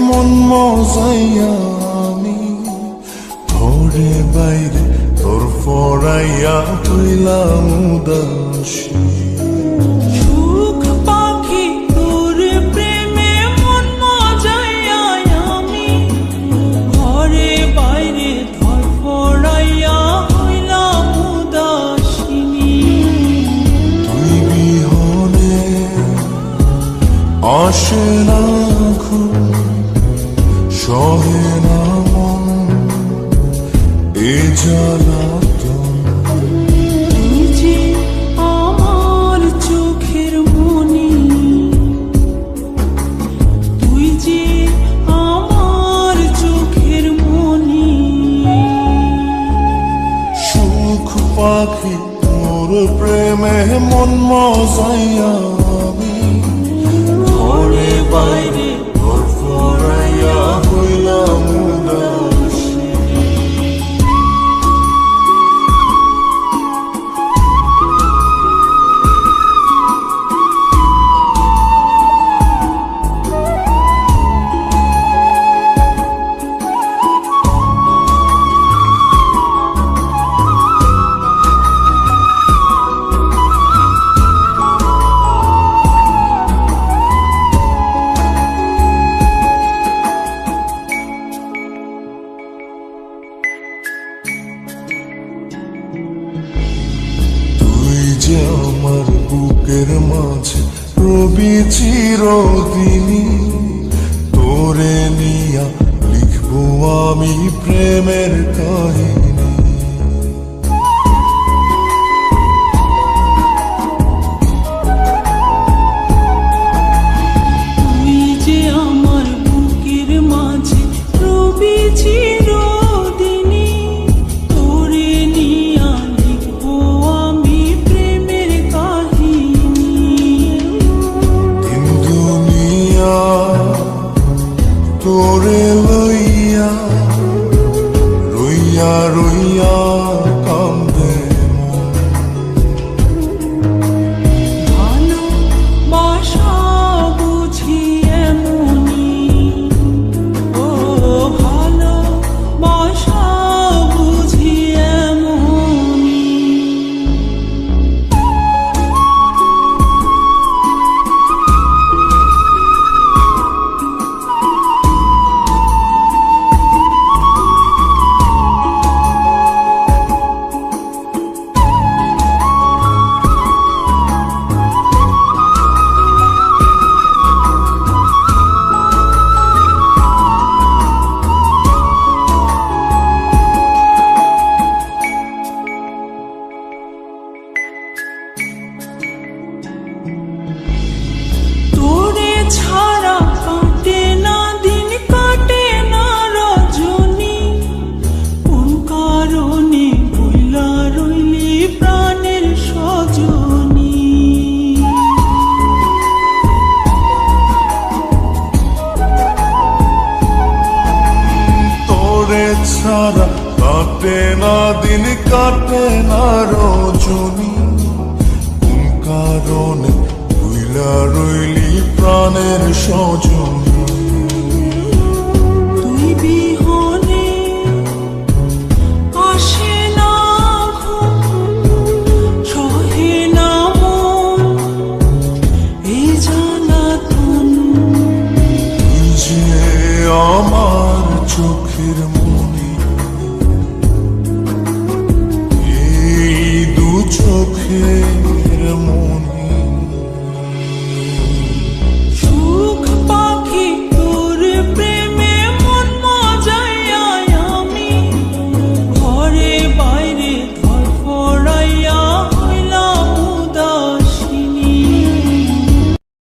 মন মজাইয়া আমি ঘরে বাইরে তোর ফরাইয়া হইলাম উদাসী। সুখ পাখি তোর প্রেমে মন মজাইয়া আমি ঘরে বাইরে ধরফরাইয়া হইলাম উদাসিনী। তুই বিহনে আসে না ঘুম, সহে না মন এ জ্বালাতন। তুই যে আমার চোখের মনি, তুই যে আমার চোখের মনি। সুখ পাখি তোর প্রেমে মন মজাইয়া আমি ঘরে বাইরে তোর ফরাইয়া হইলাম উদাসী। যে আমার বুকের মাঝে রবি চিরদিনী, তোরে নিয়া লিখবো আমি প্রেমের কাহিনী। তুই যে আমার বুকের মাঝে রবি চিরদিনী, তোরে নিয়া লিখবো আমি প্রেমের কাহিনী। দিন দুনিয়া তোরে লইয়া রইয়া রইয়া কান্দে মন। ভালোবাসা বুঝি এমনি, ও ভালোবাসা বুঝি এমনি। তোরে ছাড়া কাটে না দিন, কাটে না রজনী। কোন কারণে ভুলা রইলি প্রাণের সজনী। তোরে ছাড়া কাটে না দিন, কাটে না রজনী। কোন কারণে ভুইলা রইলি প্রাণের সজনী। তুই বিহনে আসে না ঘুম, সহে না মন এই জ্বালাতন। তুই যে আমার চোখের মনি, এই দু চোখের মনি।